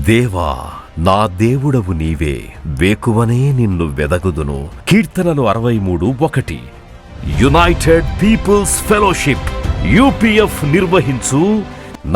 దేవా, నా దేవుడవు నీవే, వేకువనే నిన్ను వెదకుదును. కీర్తనలు 63:1. యునైటెడ్ పీపుల్స్ ఫెలోషిప్ యూపీఎఫ్ నిర్వహించు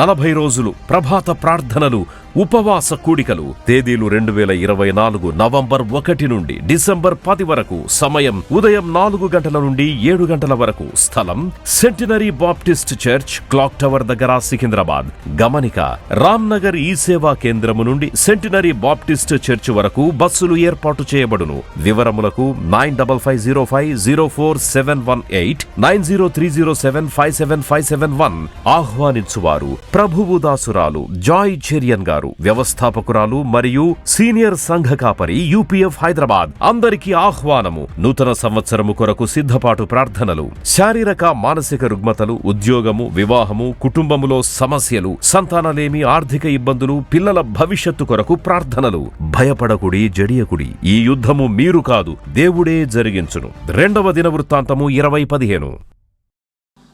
40 రోజులు ప్రభాత ప్రార్థనలు, ఉపవాస కూడికలు. తేదీలు 2024 నవంబర్ 1 నుండి డిసెంబర్ 10 వరకు. సమయం ఉదయం 4 గంటల నుండి 7 గంటల వరకు. స్థలం centenary Baptist church, clock tower దగ్గర, సికింద్రాబాద్. గమనిక: రామ్ నగర్ ఈ సేవా కేంద్రము నుండి సెంటినరీ బాప్టిస్ట్ చర్చ్ వరకు బస్సులు ఏర్పాటు చేయబడును. వివరములకు 9505044718 9030757571. ఆహ్వానించువారు ప్రభువు దాసురాలు జాయ్ చెరియన్ గారు, వ్యవస్థాపకురాలు మరియు సీనియర్ సంఘ కాపరి, యూపీఎఫ్ హైదరాబాద్. అందరికీ ఆహ్వానము. నూతన సంవత్సరము కొరకు సిద్ధపాటు ప్రార్థనలు, శారీరక మానసిక రుగ్మతలు, ఉద్యోగము, వివాహము, కుటుంబములో సమస్యలు, సంతానలేమి, ఆర్థిక ఇబ్బందులు, పిల్లల భవిష్యత్తు కొరకు ప్రార్థనలు. భయపడకుడి, జడియకుడి. ఈ యుద్ధము మీరు కాదు, దేవుడే జరిగించును. 2వ దినవృత్తాంతము 20:15.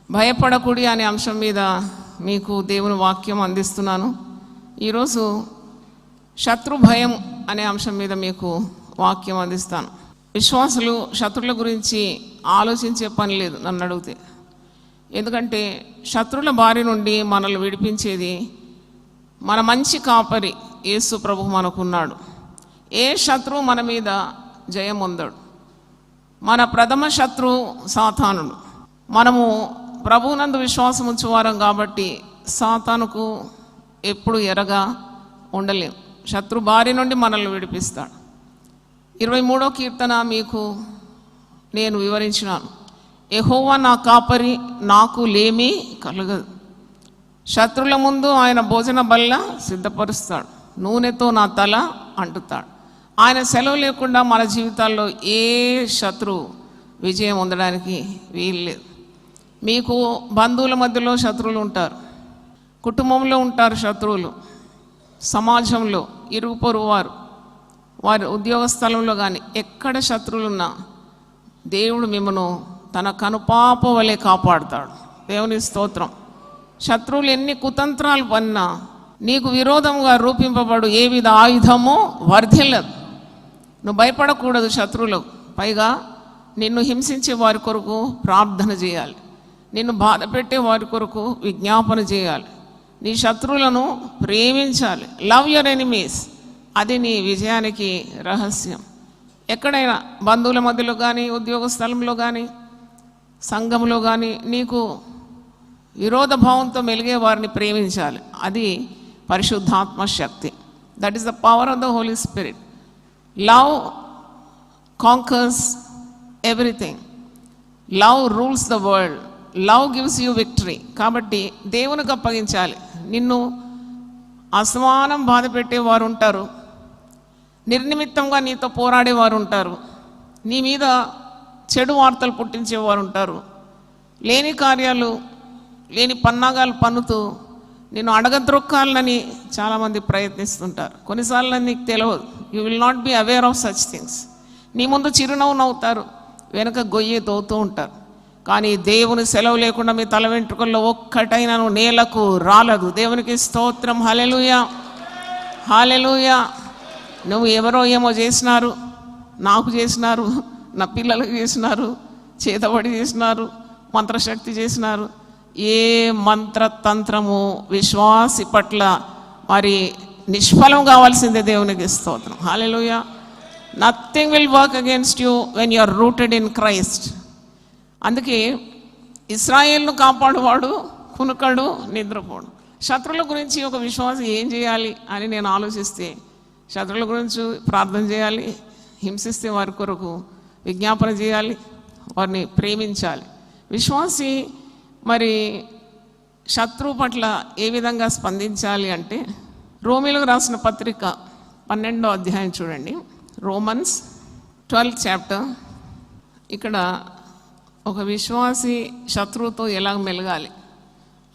భయపడకుడి అనే అంశం మీద మీకు దేవుని వాక్యం అందిస్తున్నాను. ఈరోజు శత్రు భయం అనే అంశం మీద మీకు వాక్యం అందిస్తాను. విశ్వాసులు శత్రువుల గురించి ఆలోచించే పని లేదు నన్ను అడిగితే. ఎందుకంటే శత్రువుల బారి నుండి మనల్ని విడిపించేది మన మంచి కాపరి యేసు ప్రభు మనకున్నాడు. ఏ శత్రువు మన మీద జయం పొందాడు. మన ప్రథమ శత్రువు సాతానుడు. మనము ప్రభువునందు విశ్వాసం ఉంచువారం కాబట్టి సాతానుకు ఎప్పుడు ఎరగా ఉండలేం. శత్రు బారి నుండి మనల్ని విడిపిస్తాడు. 23వ కీర్తన మీకు నేను వివరించినాను. యెహోవా నా కాపరి, నాకు లేమి కలగదు. శత్రుల ముందు ఆయన భోజన బల్ల సిద్ధపరుస్తాడు, నూనెతో నా తల అంటుతాడు. ఆయన సెలవు లేకుండా మన జీవితాల్లో ఏ శత్రువు విజయం పొందడానికి వీల్లేదు. మీకు బంధువుల మధ్యలో శత్రువులు ఉంటారు, కుటుంబంలో ఉంటారు శత్రువులు, సమాజంలో ఇరుగు పొరుగు వారి ఉద్యోగ స్థలంలో కానీ ఎక్కడ శత్రువులున్నా దేవుడు మిమ్మను తన కనుపాప వలె కాపాడుతాడు. దేవుని స్తోత్రం. శత్రువులు ఎన్ని కుతంత్రాలు పన్నా నీకు విరోధంగా రూపింపబడు ఏ విధ ఆయుధమో వర్ధిల్లదు. నువ్వు భయపడకూడదు శత్రువులకు. పైగా నిన్ను హింసించే వారి కొరకు ప్రార్థన చేయాలి, నిన్ను బాధ పెట్టే వారి కొరకు విజ్ఞాపన చేయాలి, నీ శత్రువులను ప్రేమించాలి. Love your enemies. అది నీ విజయానికి రహస్యం. ఎక్కడైనా బంధువుల మధ్యలో కానీ, ఉద్యోగ స్థలంలో కానీ, సంఘంలో కానీ నీకు విరోధ భావంతో మెలిగే వారిని ప్రేమించాలి. అది పరిశుద్ధాత్మ శక్తి. That is the power of the Holy Spirit. Love conquers everything. Love rules the world. Love gives you victory. కాబట్టి దేవునికి అప్పగించాలి. నిన్ను అసమానం బాధ పెట్టేవారు ఉంటారు, నిర్నిమిత్తంగా నీతో పోరాడేవారు ఉంటారు, నీ మీద చెడు వార్తలు పుట్టించేవారు ఉంటారు, లేని కార్యాలు, లేని పన్నాగాలు పన్నుతూ నిన్ను అడగద్రొక్కాలని చాలామంది ప్రయత్నిస్తుంటారు. కొన్నిసార్లు నీకు తెలియదు. You will not be aware of such things. నీ ముందు చిరునవ్వు నవ్వుతారు, వెనక గొయ్యి తోతూ ఉంటారు. కానీ దేవుని సెలవు లేకుండా మీ తల వెంట్రుకల్లో ఒక్కటైనను నేలకు రాలదు. దేవునికి స్తోత్రం. హల్లెలూయా, హల్లెలూయా. నువ్వు ఎవరో ఏమో చేసినారు, నాకు చేసినారు, నా పిల్లలకు చేసినారు, చేతబడి చేసినారు, మంత్రశక్తి చేసినారు. ఏ మంత్రతంత్రము విశ్వాసి పట్ల మరి నిష్ఫలం కావాల్సిందే. దేవునికి స్తోత్రం. Hallelujah. Nothing will work against you when you are rooted in Christ. అందుకే ఇశ్రాయేలును కాపాడువాడు కునుకడు, నిద్రపోడు. శత్రువుల గురించి ఒక విశ్వాసం ఏం చేయాలి అని నేను ఆలోచిస్తే, శత్రువుల గురించి ప్రార్థన చేయాలి, హింసిస్తే వారి కొరకు విజ్ఞాపన చేయాలి, వారిని ప్రేమించాలి. విశ్వాసి మరి శత్రువు పట్ల ఏ విధంగా స్పందించాలి అంటే, రోమీలకు రాసిన పత్రిక 12వ అధ్యాయం చూడండి. Romans 12th chapter. ఇక్కడ ఒక విశ్వాసి శత్రువుతో ఎలా మెలగాలి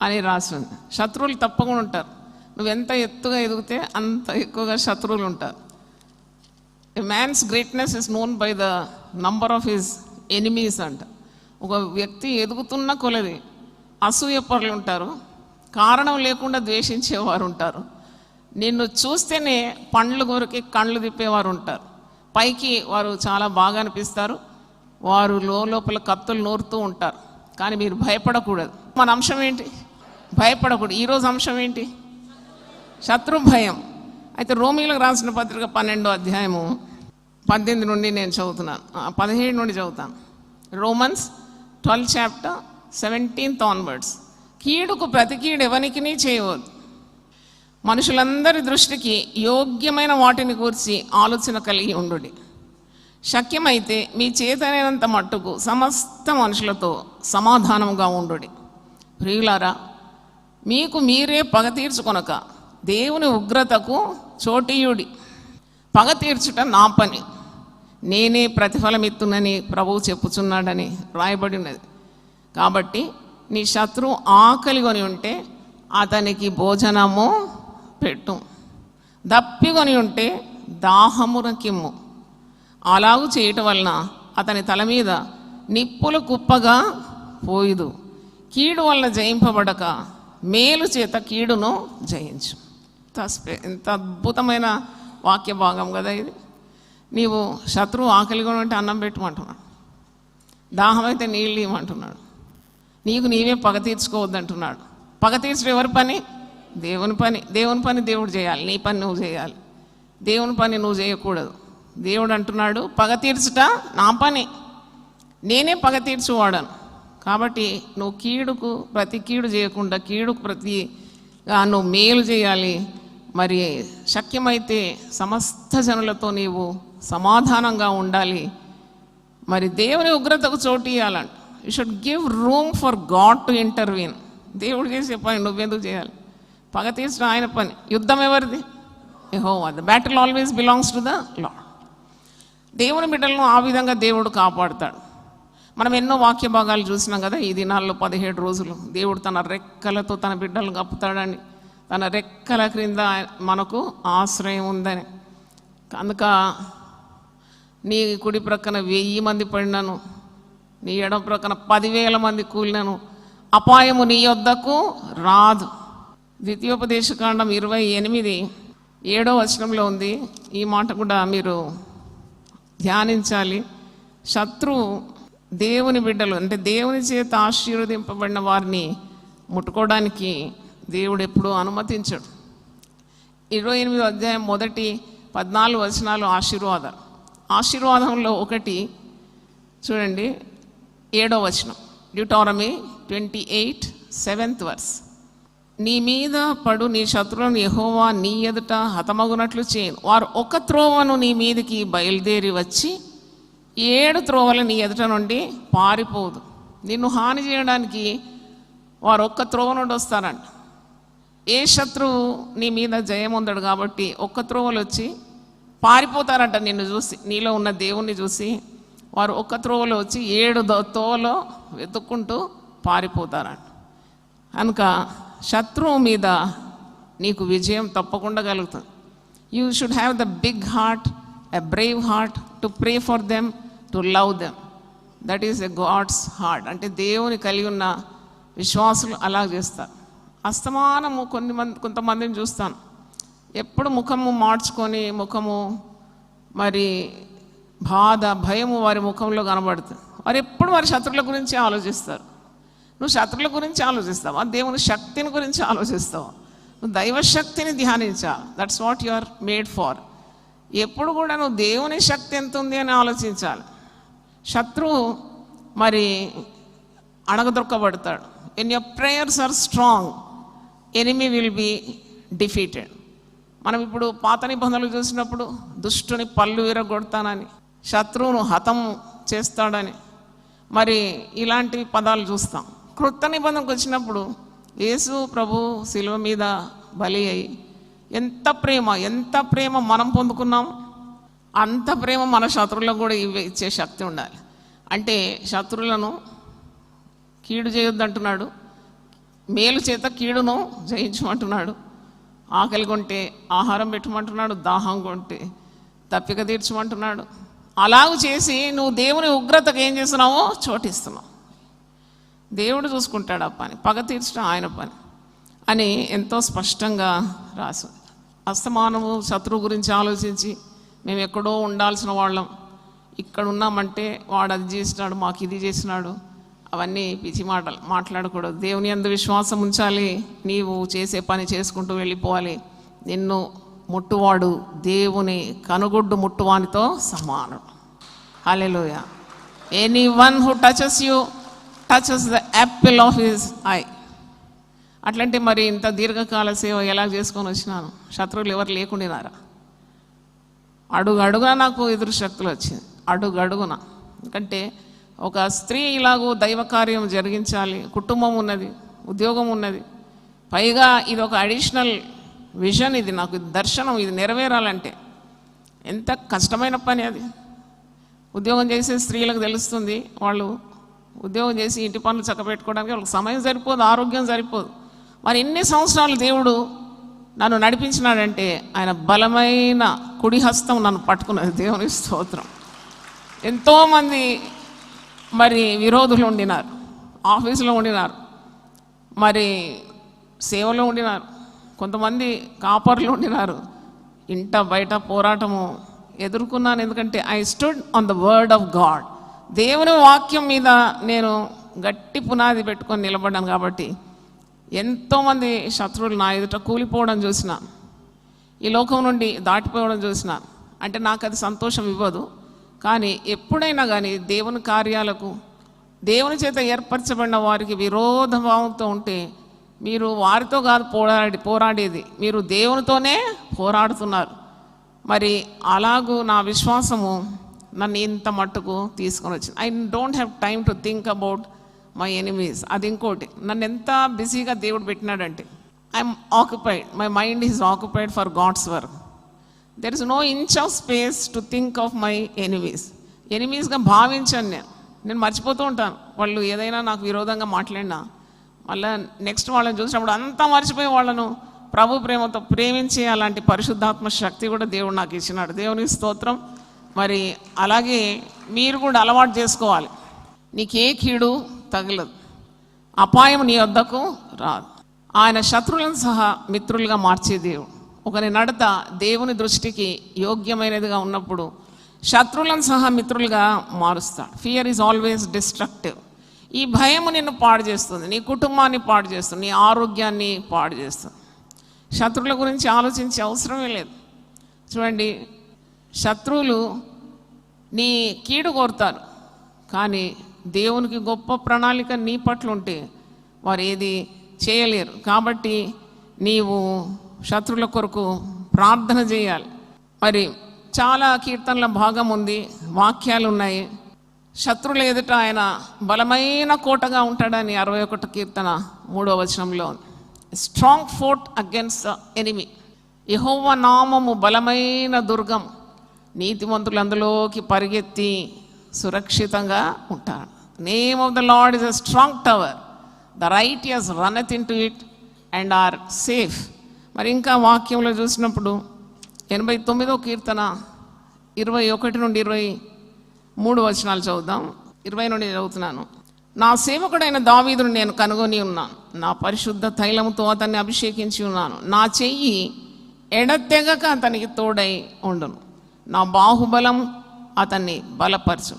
అని రాసింది. శత్రువులు తప్పకుండా ఉంటారు. నువ్వు ఎంత ఎత్తుగా ఎదిగితే అంత ఎక్కువగా శత్రువులు ఉంటారు. A man's greatness is known by the number of his enemies అంట. ఒక వ్యక్తి ఎదుగుతున్న కొలది అసూయ పరులు ఉంటారు, కారణం లేకుండా ద్వేషించేవారు ఉంటారు, నిన్ను చూస్తేనే పండ్లు కొరికి కళ్ళు తిప్పేవారు ఉంటారు. పైకి వారు చాలా బాగా అనిపిస్తారు, వారు లోపల కత్తులు నూరుతూ ఉంటారు. కానీ మీరు భయపడకూడదు. మన అంశం ఏంటి? భయపడకూడదు. ఈరోజు అంశం ఏంటి? శత్రు భయం. అయితే రోమీలకు రాసిన పత్రిక 12వ అధ్యాయము 18 నుండి నేను చదువుతున్నాను, 17 నుండి చదువుతాను. Romans 12 chapter 17th onwards. కీడుకు ప్రతి కీడు ఎవనికినీ చేయవద్దు, మనుషులందరి దృష్టికి యోగ్యమైన వాటిని గూర్చి ఆలోచన కలిగి ఉండుడి. శక్యమైతే మీ చేతనైనంత మట్టుకు సమస్త మనుషులతో సమాధానంగా ఉండుడి. ప్రియులారా, మీకు మీరే పగ తీర్చుకొనక దేవుని ఉగ్రతకు చోటీయుడి. పగ తీర్చుట నా పని, నేనే ప్రతిఫలమిత్తునని ప్రభువు చెప్పుచున్నాడని రాయబడి ఉన్నది. కాబట్టి నీ శత్రువు ఆకలిగొని ఉంటే అతనికి భోజనము పెట్టు, దప్పిగొని ఉంటే దాహమునకిమ్ము. అలాగూ చేయటం వలన అతని తల మీద నిప్పులు కుప్పగా పోయుదు. కీడు వలన జయింపబడక మేలు చేత కీడును జయించు. ఎంత అద్భుతమైన వాక్య భాగం కదా ఇది. నీవు శత్రువు ఆకలిగా ఉంటే అన్నం పెట్టమంటున్నాడు, దాహం అయితే నీళ్ళు ఇవ్వమంటున్నాడు, నీకు నీవే పగ తీర్చుకోవద్దంటున్నాడు. పగ తీర్చడం ఎవరి పని? దేవుని పని. దేవుని పని దేవుడు చేయాలి, నీ పని నువ్వు చేయాలి. దేవుని పని నువ్వు చేయకూడదు. దేవుడు అంటున్నాడు, పగ తీర్చుట నా పని, నేనే పగ తీర్చువాడాను. కాబట్టి నువ్వు కీడుకు ప్రతి కీడు చేయకుండా కీడుకు ప్రతిగా నువ్వు మేలు చేయాలి. మరి శక్యమైతే సమస్త జనులతో నీవు సమాధానంగా ఉండాలి. మరి దేవుని ఉగ్రతకు చోటు ఇవ్వాలంట. You should give room for God to intervene. దేవుడు చేసే పని నువ్వెందుకు చేయాలి? పగ తీర్చడం ఆయన పని. యుద్ధం ఎవరిది? యెహోవా. The battle always belongs to the Lord. దేవుని బిడ్డలను ఆ విధంగా దేవుడు కాపాడుతాడు. మనం ఎన్నో వాక్య భాగాలు చూసినాం కదా. ఈ దినాల్లో 17 రోజులు దేవుడు తన రెక్కలతో తన బిడ్డలను కప్పుతాడని, తన రెక్కల క్రింద మనకు ఆశ్రయం ఉందని. అందుక నీ కుడి ప్రక్కన 1000 మంది పడినను, నీ ఎడమ ప్రక్కన 10,000 మంది కూలినను అపాయము నీ యొద్దకు రాదు. ద్వితీయోపదేశకాండం 28:7వ వచనంలో ఉంది. ఈ మాట కూడా మీరు ధ్యానించాలి. శత్రువు దేవుని బిడ్డలు అంటే దేవుని చేత ఆశీర్వదింపబడిన వారిని ముట్టుకోవడానికి దేవుడు ఎప్పుడూ అనుమతించడు. 28వ అధ్యాయం మొదటి 14 వచనాలు ఆశీర్వాదాలు. ఆశీర్వాదంలో ఒకటి చూడండి, 7వ వచనం, డ్యూటారమీ 28:7th వర్స్. నీ మీద పడు నీ శత్రువులను యెహోవా నీ ఎదుట హతమగునట్లు చేయను. వారు ఒక త్రోవను నీ మీదికి బయలుదేరి వచ్చి 7 త్రోవలు నీ ఎదుట నుండి పారిపోదు. నిన్ను హాని చేయడానికి వారు ఒక్క త్రోవ నుండి వస్తారంట. ఏ శత్రువు నీ మీద జయం ఉందడు కాబట్టి ఒక్క త్రోవలు వచ్చి పారిపోతారంట. నిన్ను చూసి, నీలో ఉన్న దేవుణ్ణి చూసి వారు ఒక్క త్రోవలో వచ్చి 7 త్రోవలో వెతుక్కుంటూ పారిపోతారంట. కనుక శత్రువు మీద నీకు విజయం తప్పకుండా కలుగుతుంది. You should have the big heart, a brave heart to pray for them, to love them. That is a God's heart. అంటే దేవుని కలిగి ఉన్న విశ్వాసులు అలా చేస్తారు. అస్తమానము కొంతమందిని చూస్తాను, ఎప్పుడు ముఖము మార్చుకొని ముఖము మరి బాధ భయము వారి ముఖంలో కనబడుతుంది. వారు ఎప్పుడు వారి శత్రువుల గురించి ఆలోచిస్తారు. నువ్వు శత్రువుల గురించి ఆలోచిస్తావా? దేవుని శక్తిని గురించి ఆలోచిస్తావా? నువ్వు దైవశక్తిని ధ్యానించాలి. That's what you are made for. ఎప్పుడు కూడా నువ్వు దేవుని శక్తి ఎంత ఉంది అని ఆలోచించాలి. శత్రువు మరి అణగదొక్కబడతాడు. When your prayers are strong, enemy will be defeated. మనం ఇప్పుడు పాత నిబంధనలు చూసినప్పుడు దుష్టుని పళ్ళు విరగొడతానని, శత్రువును హతం చేస్తాడని, మరి ఇలాంటి పదాలు చూస్తాం. క్రొత్త నిబంధనకు వచ్చినప్పుడు యేసు ప్రభు శిలువ మీద బలి అయి ఎంత ప్రేమ మనం పొందుకున్నాం, అంత ప్రేమ మన శత్రువులకు కూడా ఇచ్చే శక్తి ఉండాలి. అంటే శత్రువులను కీడు చేయొద్దంటున్నాడు, మేలు చేత కీడును జయించమంటున్నాడు. ఆకలి కొంటే ఆహారం పెట్టమంటున్నాడు, దాహం కొంటే తప్పిక తీర్చమంటున్నాడు. అలాగూ చేసి నువ్వు దేవుని ఉగ్రతకు ఏం చేస్తున్నావో చోటిస్తున్నావు. దేవుడు చూసుకుంటాడు ఆ పని, పగ తీర్చడం ఆయన పని అని ఎంతో స్పష్టంగా రాసి. అస్తమానము శత్రువు గురించి ఆలోచించి మేము ఎక్కడో ఉండాల్సిన వాళ్ళం, ఇక్కడ ఉన్నామంటే వాడు అది చేసినాడు, మాకు ఇది చేసినాడు, అవన్నీ పిచ్చి మాటలు మాట్లాడకూడదు. దేవుని యందు విశ్వాసం ఉంచాలి. నీవు చేసే పని చేసుకుంటూ వెళ్ళిపోవాలి. నిన్ను ముట్టువాడు దేవుని కనుగొడ్డు ముట్టువానితో సమానుడు. Hallelujah. Anyone who touches you touches the apple of his eye. అట్లంటే మరి ఇంత దీర్ఘకాల సేవ ఎలా చేసుకొని వచ్చినాను? శత్రువులు ఎవరు లేకుండినారా? అడుగు అడుగున నాకు ఎదురు శక్తులు వచ్చింది, అడుగు అడుగున. ఎందుకంటే ఒక స్త్రీ ఇలాగూ దైవ కార్యం జరిగించాలి, కుటుంబం ఉన్నది, ఉద్యోగం ఉన్నది, పైగా ఇది ఒక అడిషనల్ విజన్, ఇది నాకు దర్శనం, ఇది నెరవేరాలంటే ఎంత కష్టమైన పని అది. ఉద్యోగం చేసే స్త్రీలకు తెలుస్తుంది, వాళ్ళు ఉద్యోగం చేసి ఇంటి పనులు చక్కబెట్టుకోవడానికి వాళ్ళకి సమయం సరిపోదు, ఆరోగ్యం సరిపోదు. మరి ఎన్ని సంవత్సరాలు దేవుడు నన్ను నడిపించినాడంటే ఆయన బలమైన కుడి హస్తం నన్ను పట్టుకున్నది. దేవుని స్తోత్రం. ఎంతోమంది మరి విరోధులు ఉండినారు, ఆఫీసులో ఉండినారు, మరి సేవలో ఉండినారు, కొంతమంది కాపర్లు ఉండినారు. ఇంట బయట పోరాటము ఎదుర్కొన్నాను. ఎందుకంటే I stood on the word of God. దేవుని వాక్యం మీద నేను గట్టి పునాది పెట్టుకొని నిలబడ్డాను. కాబట్టి ఎంతోమంది శత్రువులు నా ఎదుట కూలిపోవడం చూసిన, ఈ లోకం నుండి దాటిపోవడం చూసిన. అంటే నాకు అది సంతోషం ఇవ్వదు. కానీ ఎప్పుడైనా కానీ దేవుని కార్యాలకు దేవుని చేత ఏర్పరచబడిన వారికి విరోధ భావంతో ఉంటే మీరు వారితో కాదు పోరాడేది, మీరు దేవునితోనే పోరాడుతున్నారు. మరి అలాగూ నా విశ్వాసము నన్ను ఇంత మట్టుకు తీసుకొని వచ్చింది. I don't have time to think about my enemies. అది ఇంకోటి, నన్ను ఎంత బిజీగా దేవుడు పెట్టినాడంటే I'm occupied, my mind is occupied for God's work. There is no inch of space to think of my enemies. ఎనిమీస్గా భావించాను నేను మర్చిపోతూ ఉంటాను. వాళ్ళు ఏదైనా నాకు విరోధంగా మాట్లాడినా మళ్ళీ నెక్స్ట్ వాళ్ళని చూసినప్పుడు అంతా మర్చిపోయి వాళ్ళను ప్రభు ప్రేమతో ప్రేమించే అలాంటి పరిశుద్ధాత్మ శక్తి కూడా దేవుడు నాకు ఇచ్చినాడు. దేవునికి స్తోత్రం. మరి అలాగే మీరు కూడా అలవాటు చేసుకోవాలి. నీకే కీడు తగలదు, అపాయం నీ వద్దకు రాదు. ఆయన శత్రువులను సహా మిత్రులుగా మార్చే దేవుడు. ఒకరి నడత దేవుని దృష్టికి యోగ్యమైనదిగా ఉన్నప్పుడు శత్రువులను సహా మిత్రులుగా మారుస్తాడు. Fear is always destructive. ఈ భయము నిన్ను పాడు చేస్తుంది, నీ కుటుంబాన్ని పాడు చేస్తుంది, నీ ఆరోగ్యాన్ని పాడు చేస్తుంది. శత్రువుల గురించి ఆలోచించే అవసరమే లేదు. చూడండి, శత్రువులు నీ కీడు కోరుతారు, కానీ దేవునికి గొప్ప ప్రణాళిక నీ పట్ల ఉంటే వారు ఏది చేయలేరు. కాబట్టి నీవు శత్రువుల కొరకు ప్రార్థన చేయాలి. మరి చాలా కీర్తనల భాగం ఉంది, వాక్యాలు ఉన్నాయి. శత్రువుల ఎదుట ఆయన బలమైన కోటగా ఉంటాడని 61 కీర్తన 3వ వచనంలో ఉంది. Strong fort against the enemy. యెహోవా నామము బలమైన దుర్గం, నీతిమంతులు అందులోకి పరిగెత్తి సురక్షితంగా ఉంటారు. Name of the Lord is a strong tower, the righteous runneth in to it and are safe. మరి ఇంకా వాక్యంలో చూసినప్పుడు 89వ కీర్తన 21 నుండి 23 వచనాలు చదువుదాం. 20 నుండి చదువుతున్నాను. నా సేవకుడైన దావీదును నేను కనుగొని ఉన్నాను, నా పరిశుద్ధ తైలముతో అతన్ని అభిషేకించి ఉన్నాను. నా చెయ్యి ఎడతెగక అతనికి తోడై ఉండును, నా బాహుబలం అతన్ని బలపరచు.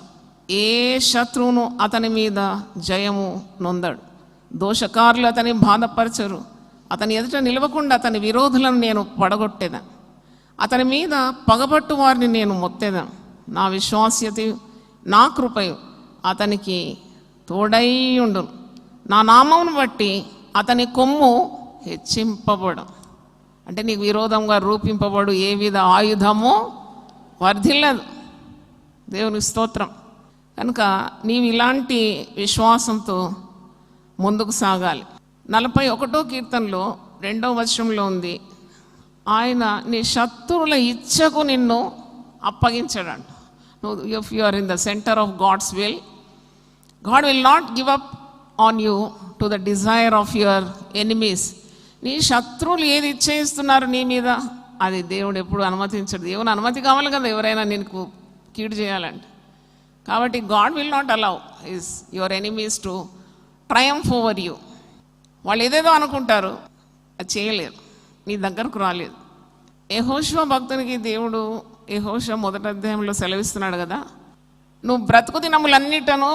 ఏ శత్రువును అతని మీద జయము నొందడు. దోషకారులు అతని బాధపరచరు. అతని ఎదుట నిలవకుండా అతని విరోధులను నేను పడగొట్టేదాను. అతని మీద పగబట్టు వారిని నేను మొత్తేదాను. నా విశ్వాస్యత నా కృపయు అతనికి తోడై ఉండును. నా నామమును బట్టి అతని కొమ్ము హెచ్చింపబడు. అంటే నీకు విరోధంగా రూపింపబడు ఏ విధ ఆయుధము వర్ధిల్లదు. దేవుని స్తోత్రం. కనుక నీవు ఇలాంటి విశ్వాసంతో ముందుకు సాగాలి. 41వ కీర్తనలో 2వ వచనంలో ఉంది, ఆయన నీ శత్రువుల ఇచ్చకు నిన్ను అప్పగించడంట. If you are in the centre of God's will, God will not give up on you to the desire of your enemies. నీ శత్రువులు ఏది ఇచ్చేస్తున్నారు నీ మీద, అది దేవుడు ఎప్పుడు అనుమతించడు. దేవుని అనుమతి కావాలి కదా ఎవరైనా నీకు కీడు చేయాలంటే. కాబట్టి God will not allow his your enemies to Triumph over you. వాళ్ళు ఏదేదో అనుకుంటారు, అది చేయలేరు, నీ దగ్గరకు రాలేదు. యెహోషువ భక్తునికి దేవుడు యెహోషువ 1వ అధ్యాయంలో సెలవిస్తున్నాడు కదా, నువ్వు బ్రతుకు దినములన్నిటను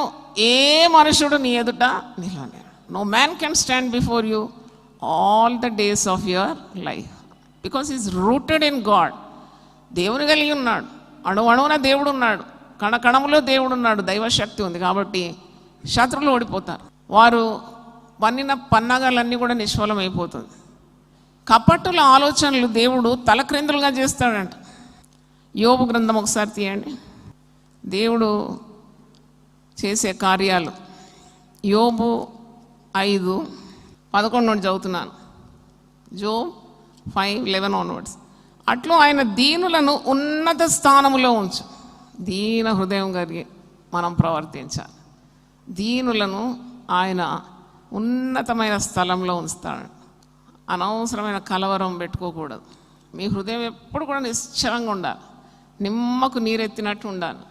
ఏ మనుషుడు నీ ఎదుట నిలవలేడు. No man can stand before you all the days of your life, because is rooted in God. దేవుని కలిగి ఉన్నాడు, అణువణువున దేవుడు ఉన్నాడు, కణకణములో దేవుడు ఉన్నాడు, దైవశక్తి ఉంది. కాబట్టి శత్రువులు ఓడిపోతారు, వారు పన్నిన పన్నాగాలన్నీ కూడా నిష్ఫలమైపోతుంది. కపట్టుల ఆలోచనలు దేవుడు తలక్రిందులుగా చేస్తాడంట. యోబు గ్రంథం ఒకసారి తీయండి. దేవుడు చేసే కార్యాలు యోబు 5:11 నుండి చదువుతున్నాను. Job 5:11 onwards. అట్లు ఆయన దీనులను ఉన్నత స్థానములో ఉంచు. దీన హృదయం కలిగి మనం ప్రవర్తించాలి. దీనులను ఆయన ఉన్నతమైన స్థలంలో ఉంచుతాడు. అనవసరమైన కలవరం పెట్టుకోకూడదు. మీ హృదయం ఎప్పుడు కూడా నిశ్చలంగా ఉండాలి, నిమ్మకు నీరెత్తినట్టు ఉండాలి.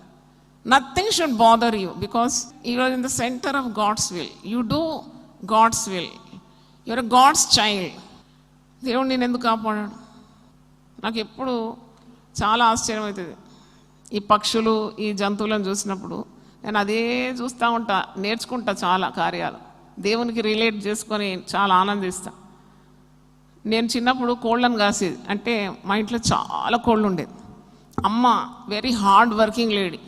Nothing should bother you, because you are in the centre of God's will. You do God's will. Your God's child. దేవుడు నేను ఎందుకు కాపాడాడు? నాకు ఎప్పుడు చాలా ఆశ్చర్యం అవుతుంది. ఈ పక్షులు, ఈ జంతువులను చూసినప్పుడు నేను అదే చూస్తూ ఉంటా, నేర్చుకుంటా చాలా కార్యాలు, దేవునికి రిలేట్ చేసుకొని చాలా ఆనందిస్తా. నేను చిన్నప్పుడు కోళ్ళను కాసేది, అంటే మా ఇంట్లో చాలా కోళ్ళు ఉండేది. అమ్మ వెరీ హార్డ్ వర్కింగ్ లేడీ.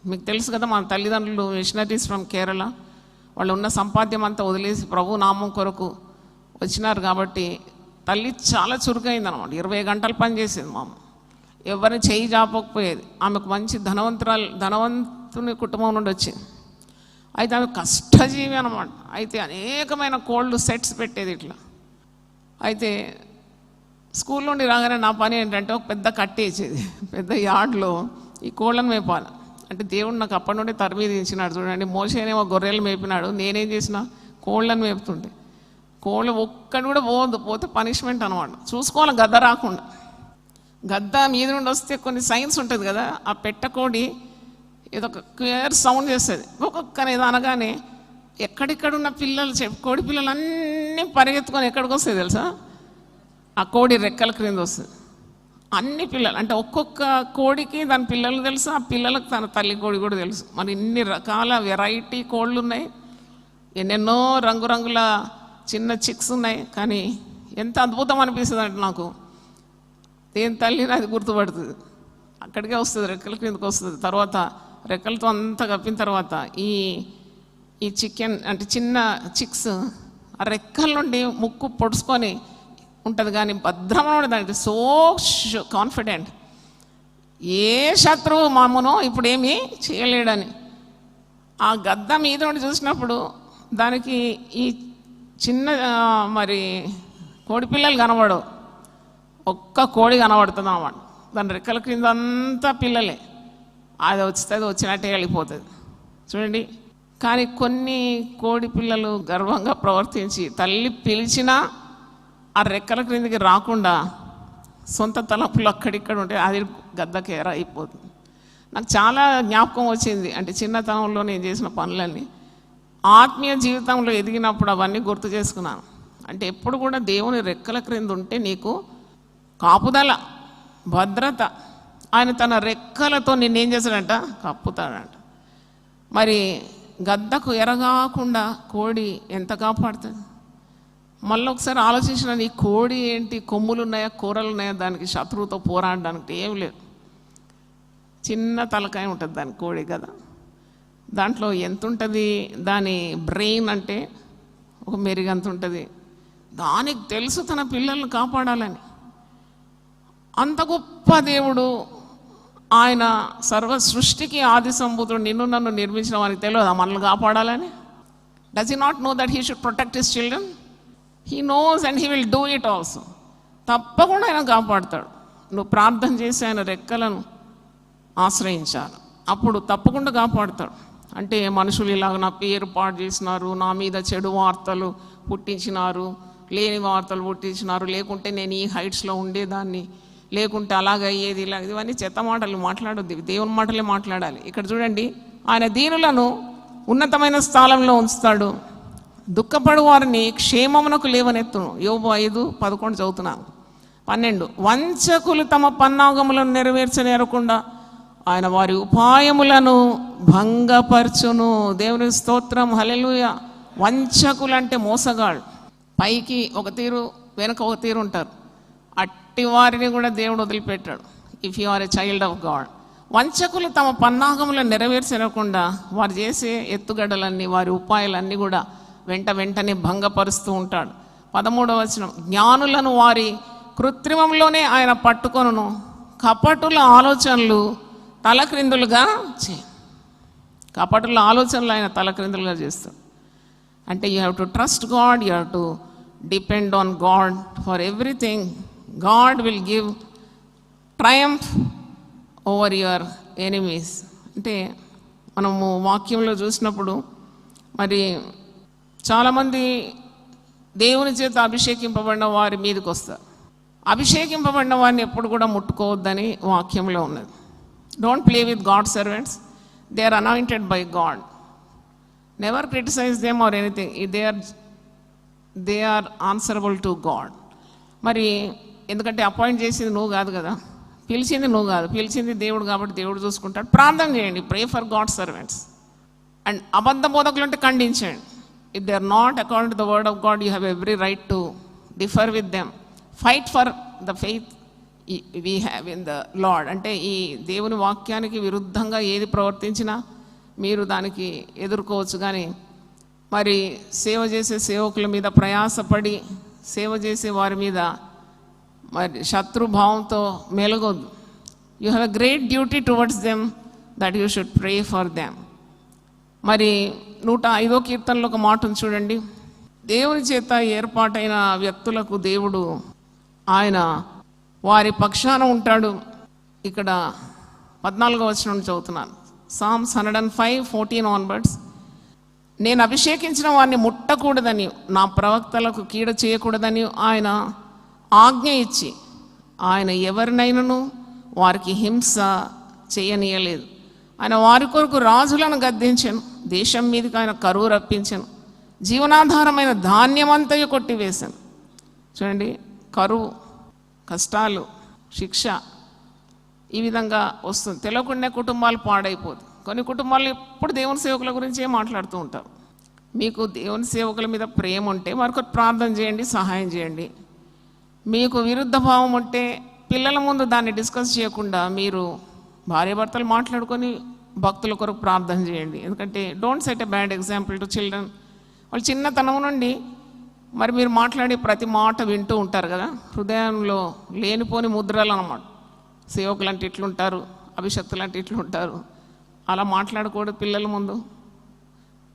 మీకు తెలుసు కదా, మా తల్లిదండ్రులు మిషనరీస్ ఫ్రమ్ కేరళ. వాళ్ళు ఉన్న సంపాద్యం అంతా వదిలేసి ప్రభు నామం కొరకు వచ్చినారు. కాబట్టి తల్లి చాలా చురుకైంది అనమాట. 20 గంటలు పనిచేసేది మా అమ్మ. ఎవరిని చేయి జాపకపోయేది. ఆమెకు మంచి ధనవంతుని కుటుంబం నుండి వచ్చింది. అయితే ఆమె కష్టజీవి అనమాట. అయితే అనేకమైన కోళ్ళు సెట్స్ పెట్టేది ఇట్లా. అయితే స్కూల్ నుండి రాగానే నా పని ఏంటంటే ఒక పెద్ద కట్టేసేది, పెద్ద యార్డ్లో ఈ కోళ్ళను మేపాలి. అంటే దేవుడు నాకు అప్పటి నుండి తరబీదు ఇచ్చినాడు. చూడండి, మోసేనేమో గొర్రెలు మేపినాడు, నేనేం చేసిన కోళ్ళను మేపుతుంటే. కోళ్ళు ఒక్కటి కూడా పోతే పనిష్మెంట్ అనమాట. చూసుకోవాలి గద్ద రాకుండా. గద్ద మీద నుండి వస్తే కొన్ని సైన్స్ ఉంటుంది కదా, ఆ పెట్టకోడి ఏదో ఒక క్లియర్ సౌండ్ చేస్తుంది. ఒక్కొక్కని ఏదో అనగానే ఎక్కడిక్కడున్న పిల్లలు కోడి పిల్లలు అన్నీ పరిగెత్తుకొని ఎక్కడికి వస్తాయి తెలుసా? ఆ కోడి రెక్కల క్రింద వస్తుంది. అన్ని పిల్లలు అంటే ఒక్కొక్క కోడికి దాని పిల్లలు తెలుసు, ఆ పిల్లలకు తన తల్లి కోడి కూడా తెలుసు. మరి ఇన్ని రకాల వెరైటీ కోళ్ళు ఉన్నాయి, ఎన్నెన్నో రంగురంగుల చిన్న చిక్స్ ఉన్నాయి. కానీ ఎంత అద్భుతం అనిపిస్తుంది అంటే నాకు, దేని తల్లిని అది గుర్తుపడుతుంది, అక్కడికే వస్తుంది, రెక్కల క్రిందకి వస్తుంది. తర్వాత రెక్కలతో అంతా కప్పిన తర్వాత ఈ చికెన్ అంటే చిన్న చిక్స్ ఆ రెక్కల నుండి ముక్కు పొడుచుకొని ఉంటుంది, కానీ భద్రమైన దానికి సో కాన్ఫిడెంట్, ఏ శత్రువు మామూనో ఇప్పుడు ఏమీ చేయలేడని. ఆ గద్ద మీద నుండి చూసినప్పుడు దానికి ఈ చిన్న మరి కోడి పిల్లలు కనబడవు, ఒక్క కోడి కనబడుతుంది అన్నమాట. దాని రెక్కల క్రింద అంతా పిల్లలే. అది వచ్చినట్టే వెళ్ళిపోతుంది చూడండి. కానీ కొన్ని కోడి పిల్లలు గర్వంగా ప్రవర్తించి తల్లి పిలిచినా ఆ రెక్కల క్రిందికి రాకుండా సొంత తలపులు అక్కడిక్కడ ఉంటే అది గద్దకేర అయిపోతుంది. నాకు చాలా జ్ఞాపకం వచ్చింది. అంటే చిన్నతనంలో నేను చేసిన పనులన్నీ ఆత్మీయ జీవితంలో ఎదిగినప్పుడు అవన్నీ గుర్తు చేసుకున్నాను. అంటే ఎప్పుడు కూడా దేవుని రెక్కల క్రింద ఉంటే నీకు కాపుదల, భద్రత. ఆయన తన రెక్కలతో నిన్నేం చేశాడంట? కప్పుతాడంట. మరి గద్దకు ఎరగాకుండా కోడి ఎంత కాపాడుతుంది? మళ్ళీ ఒకసారి ఆలోచించిన, నీ కోడి ఏంటి, కొమ్ములు ఉన్నాయా, కూరలు ఉన్నాయా, దానికి శత్రువుతో పోరాడడానికి ఏం లేదు. చిన్న తలకాయ ఉంటుంది దాని కోడి కదా, దాంట్లో ఎంత ఉంటుంది, దాని బ్రెయిన్ అంటే ఒక మెరుగంత ఉంటుంది. దానికి తెలుసు తన పిల్లల్ని కాపాడాలని. అంత గొప్ప దేవుడు ఆయన, సర్వ సృష్టికి ఆది సంభూతుడు, నిన్ను నన్ను నిర్మించిన వానికి తెలియదా మనల్ని కాపాడాలని? Does he not know that he should protect his children? He knows and he will do it also. తప్పకుండా ఆయన కాపాడుతాడు. నువ్వు ప్రార్థన చేసి ఆయన రెక్కలను ఆశ్రయించాలి, అప్పుడు తప్పకుండా కాపాడుతాడు. అంటే మనుషులు ఇలాగ నా పేరు పాడు చేసినారు, నా మీద చెడు వార్తలు పుట్టించినారు, లేని వార్తలు పుట్టించినారు, లేకుంటే నేను ఈ హైట్స్లో ఉండేదాన్ని, లేకుంటే అలాగ అయ్యేది, ఇలా, ఇవన్నీ చెత్త మాటలు మాట్లాడొద్దు, దేవుని మాటలే మాట్లాడాలి. ఇక్కడ చూడండి, ఆయన దీనులను ఉన్నతమైన స్థానంలో ఉంచుతాడు, దుఃఖపడు వారిని క్షేమమునకు లేవనెత్తును. యోబు 5:11 చదువుతున్నాను. 12 వంచకులు తమ పన్నాగములను నెరవేర్చనేరకుండా ఆయన వారి ఉపాయములను భంగపరచును. దేవుని స్తోత్రం, హల్లెలూయా. వంచకులు అంటే మోసగాళ్ళు, పైకి ఒక తీరు వెనక ఒక తీరు ఉంటారు. అట్టి వారిని కూడా దేవుడు వదిలిపెట్టాడు. If you are a child of God. వంచకులు తమ పన్నాగములను నెరవేర్చకుండా వారు చేసే ఎత్తుగడలన్నీ, వారి ఉపాయాలన్నీ కూడా వెంటనే భంగపరుస్తూ ఉంటాడు. 13వ వచనం, జ్ఞానులను వారి కృత్రిమంలోనే ఆయన పట్టుకొనును, కపటుల ఆలోచనలు తలక్రిందులుగా కపటుల ఆలోచనలు ఆయన తలక్రిందులుగా చేస్తాడు. అంటే you have to trust God, you have to depend on God for everything. God will give Triumph over your enemies. అంటే మనము వాక్యంలో చూసినప్పుడు మరి చాలామంది దేవుని చేత అభిషేకింపబడిన వారి మీదకి వస్తారు. అభిషేకింపబడిన వారిని ఎప్పుడు కూడా ముట్టుకోవద్దని వాక్యంలో ఉన్నది. Don't play with God servants, they are anointed by God. Never criticise them or anything, they are answerable to God. మరి ఎందుకంటే అపాయింట్ చేసింది నువ్వు కాదు కదా, పిలిచింది నువ్వు కాదు, పిలిచింది దేవుడు కాబట్టి దేవుడు చూసుకుంటాడు. ప్రార్థన చేయండి, pray for God servants. And అబద్ధ బోధకులు అంటే ఖండించండి. If they are not according to the word of God, you have every right to differ with them. Fight for the faith we have in the Lord. అంటే ఈ దేవుని వాక్యానికి విరుద్ధంగా ఏది ప్రవర్తించినా మీరు దానికి ఎదుర్కోవచ్చు. కానీ మరి సేవ చేసే సేవకుల మీద ప్రయాసపడి సేవ చేసే వారి మీద మరి శత్రుభావంతో మెలగొద్దు. You have a great duty towards them that you should pray for them. మరి 105వ కీర్తనలో ఒక మాటను చూడండి. దేవుని చేత ఏర్పాటైన వ్యక్తులకు దేవుడు ఆయన వారి పక్షాన ఉంటాడు. ఇక్కడ 14వ వచనం చదువుతున్నాను. Psalms 105:14 onwards. నేను అభిషేకించిన వారిని ముట్టకూడదని, నా ప్రవక్తలకు కీడ చేయకూడదని ఆయన ఆజ్ఞ ఇచ్చి ఆయన ఎవరినైనాను వారికి హింస చేయనీయలేదు. ఆయన వారి కొరకు రాజులను గద్దించాను, దేశం మీదకి ఆయన కరువు రప్పించాను, జీవనాధారమైన ధాన్యమంతయు కొట్టివేశాను. చూడండి, కరువు, కష్టాలు, శిక్ష ఈ విధంగా వస్తుంది. తెలియకుండా కుటుంబాలు పాడైపోతుంది. కొన్ని కుటుంబాలు ఎప్పుడు దేవుని సేవకుల గురించే మాట్లాడుతూ ఉంటారు. మీకు దేవుని సేవకుల మీద ప్రేమ ఉంటే వారికి ప్రార్థన చేయండి, సహాయం చేయండి. మీకు విరుద్ధ భావం ఉంటే పిల్లల ముందు దాన్ని డిస్కస్ చేయకుండా మీరు భార్యాభర్తలు మాట్లాడుకొని భక్తుల కొరకు ప్రార్థన చేయండి. ఎందుకంటే don't set a bad example to children. వాళ్ళు చిన్నతనం నుండి మరి మీరు మాట్లాడే ప్రతి మాట వింటూ ఉంటారు కదా, హృదయంలో లేనిపోని ముద్రలు అన్నమాట. సేవకులు అంటే ఇట్లుంటారు, అభిషక్తులు అంటే ఇట్లుంటారు, అలా మాట్లాడకూడదు పిల్లల ముందు.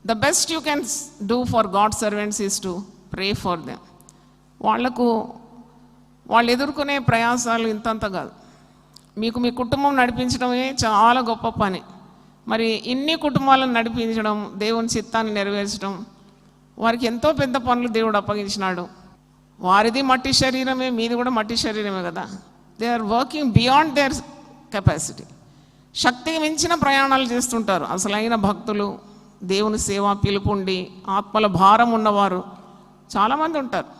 The best you can do for God servants is to pray for them. వాళ్ళు ఎదుర్కొనే ప్రయాసాలు ఇంతంత కాదు. మీకు మీ కుటుంబం నడిపించడమే చాలా గొప్ప పని. మరి ఇన్ని కుటుంబాలను నడిపించడం, దేవుని చిత్తాన్ని నెరవేర్చడం, వారికి ఎంతో పెద్ద పనులు దేవుడు అప్పగించినాడు. వారిది మట్టి శరీరమే, మీది కూడా మట్టి శరీరమే కదా. They are working beyond their capacity. శక్తికి మించిన ప్రయాణాలు చేస్తుంటారు అసలైన భక్తులు. దేవుని సేవ పిలుపుండి ఆత్మల భారం ఉన్నవారు చాలామంది ఉంటారు.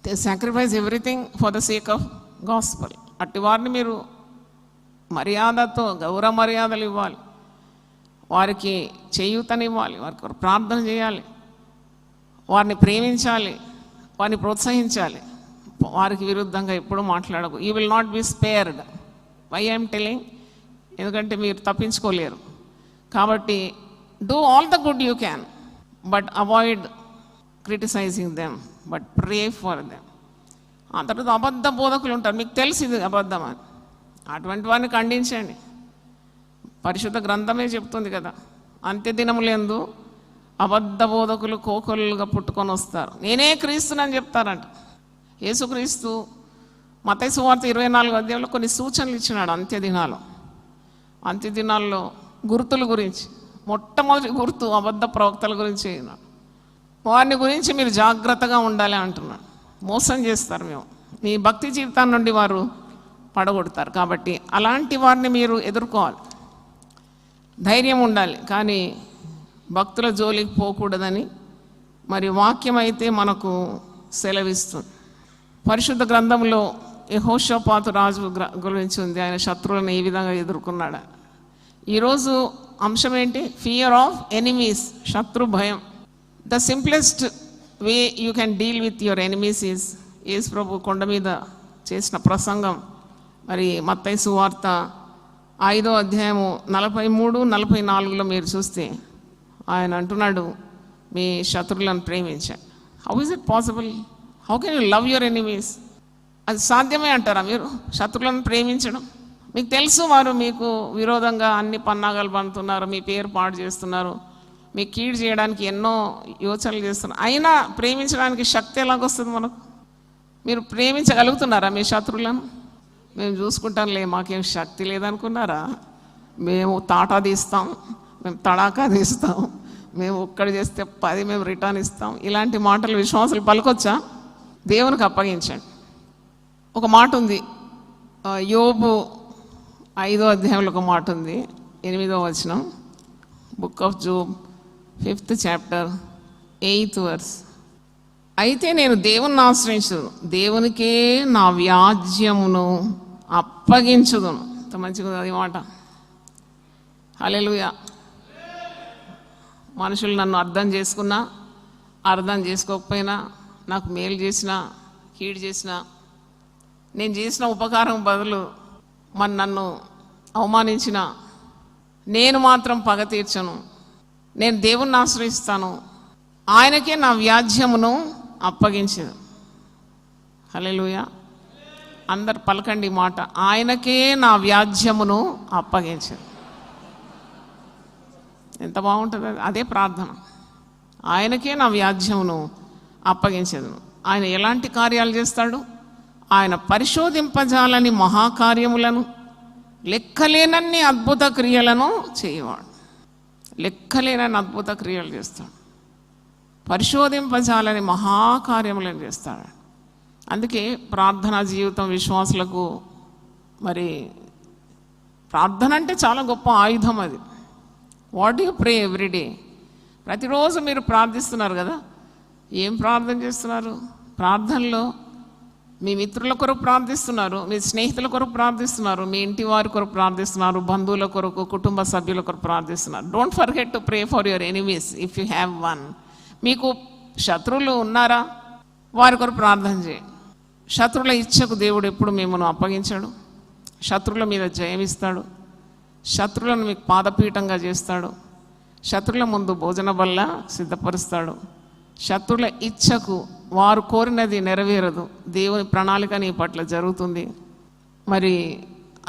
They sacrifice everything for the sake of gospel. అట్టి వారిని మీరు మర్యాదతో గౌరవ మర్యాదలు ఇవ్వాలి, వారికి చేయూతనివ్వాలి, వారికి ప్రార్థన చేయాలి, వారిని ప్రేమించాలి, వారిని ప్రోత్సహించాలి. వారికి విరుద్ధంగా ఎప్పుడు మాట్లాడకు. You will not be spared. Why I'm telling, ఎందుకంటే మీరు తప్పించుకోలేరు. కాబట్టి do all the good you can, but avoid criticising them, but pray for them. ఆ తర్వాత అబద్ధ బోధకులు ఉంటారు, మీకు తెలిసి ఇది అబద్ధం అని, అటువంటి వారిని ఖండించండి. పరిశుద్ధ గ్రంథమే చెప్తుంది కదా, అంత్యదినములందు అబద్ధ బోధకులు కోకొల్లుగా పుట్టుకొని వస్తారు, నేనే క్రీస్తునని చెప్తారంట. యేసుక్రీస్తు మత్తయి సువార్త 24వ అధ్యాయంలో కొన్ని సూచనలు ఇచ్చినాడు అంత్యదినాల్లో గుర్తుల గురించి. మొట్టమొదటి గుర్తు అబద్ధ ప్రవక్తల గురించి. వారిని గురించి మీరు జాగ్రత్తగా ఉండాలి అంటున్నాడు. మోసం చేస్తారు, మేము మీ భక్తి జీవితాన్ని నుండి వారు పడగొడతారు. కాబట్టి అలాంటి వారిని మీరు ఎదుర్కోవాలి, ధైర్యం ఉండాలి. కానీ భక్తుల జోలికి పోకూడదని మరి వాక్యం అయితే మనకు సెలవిస్తుంది. పరిశుద్ధ గ్రంథంలో యెహోషాపాతు రాజు గురించి ఉంది. ఆయన శత్రువులను ఏ విధంగా ఎదుర్కొన్నాడు. ఈరోజు అంశం ఏంటి? ఫియర్ ఆఫ్ ఎనిమీస్, శత్రు భయం. The simplest way you can deal with your enemies is, Yesu ప్రభు కొండ మీద చేసిన ప్రసంగం. మరి మత్తయి సువార్త 5వ అధ్యాయము 43, 44లో మీరు చూస్తే ఆయన అంటున్నాడు, మీ శత్రువులను ప్రేమించండి. How is it possible? How can you love your enemies? అది సాధ్యమే అంటారా మీరు శత్రువులను ప్రేమించడం? మీకు తెలుసు వారు మీకు విరోధంగా అన్ని పన్నాగాలు పండుతున్నారు, మీ పేరు పాడు చేస్తున్నారు, మీకు కీడు చేయడానికి ఎన్నో యోచనలు చేస్తున్నారు. అయినా ప్రేమించడానికి శక్తి ఎలాగొస్తుంది మనకు? మీరు ప్రేమించగలుగుతున్నారా మీ శత్రువులను? మేము చూసుకుంటాంలే, మాకేం శక్తి లేదనుకున్నారా? మేము తాటా తీస్తాం, మేము తడాకా తీస్తాం, మేము ఒక్కడు చేస్తే 10 మేము రిటర్న్ ఇస్తాం. ఇలాంటి మాటలు విశ్వాసులు పలకొచ్చా? దేవునికి అప్పగించండి. ఒక మాట ఉంది, యోబు 5వ అధ్యాయంలో ఒక మాట ఉంది, 8వ వచనం, book of Job 5th chapter 8th verse. అయితే నేను దేవుని ఆశ్రయించుదును, దేవునికే నా వ్యాజ్యమును అప్పగించుదును. ఇంత మంచిగా అది మాట. హల్లెలూయా. మనుషులు నన్ను అర్థం చేసుకున్నా, అర్థం చేసుకోకపోయినా, నాకు మేలు చేసినా, కీడు చేసినా, నేను చేసిన ఉపకారం బదులు మరి నన్ను అవమానించిన, నేను మాత్రం పగ తీర్చను. నేను దేవుణ్ణి ఆశ్రయిస్తాను, ఆయనకే నా వ్యాజ్యమును అప్పగించదు. హల్లెలూయా. అందరు పలకండి మాట, ఆయనకే నా వ్యాజ్యమును అప్పగించదు. ఎంత బాగుంటుంది అదే ప్రార్థన. ఆయనకే నా వ్యాజ్యమును అప్పగించదు. ఆయన ఎలాంటి కార్యాలు చేస్తాడు? ఆయన పరిశోధింపజాలని మహాకార్యములను, లెక్కలేనన్ని అద్భుత క్రియలను చేయవాడు. లెక్కలేనన్ని అద్భుత క్రియలు చేస్తాడు, పరిశోధింపజాలని మహాకార్యములను చేస్తాడు. అందుకే ప్రార్థనా జీవితం విశ్వాసులకు, మరి ప్రార్థన అంటే చాలా గొప్ప ఆయుధం. అది వాట్ యు ప్రే ఎవ్రీడే. ప్రతిరోజు మీరు ప్రార్థిస్తున్నారు కదా. ఏం ప్రార్థన చేస్తున్నారు? ప్రార్థనలో మీ మిత్రుల కొరకు ప్రార్థిస్తున్నారు, మీ స్నేహితుల కొరకు ప్రార్థిస్తున్నారు, మీ ఇంటి వారి కొరకు ప్రార్థిస్తున్నారు, బంధువుల కొరకు, కుటుంబ సభ్యుల కొరకు ప్రార్థిస్తున్నారు. Don't forget to pray for your enemies if you have one. మీకు శత్రువులు ఉన్నారా? వారి కొరకు ప్రార్థన చేయండి. శత్రువుల ఇచ్చకు దేవుడు ఎప్పుడు మిమ్మల్ని అప్పగించాడు. శత్రువుల మీద జయమిస్తాడు. శత్రువులను మీకు పాదపీఠంగా చేస్తాడు. శత్రువుల ముందు భోజన బల్ల సిద్ధపరుస్తాడు. శత్రువుల ఇచ్చకు వారు కోరినది నెరవేరదు. దేవుని ప్రణాళిక నీ పట్ల జరుగుతుంది. మరి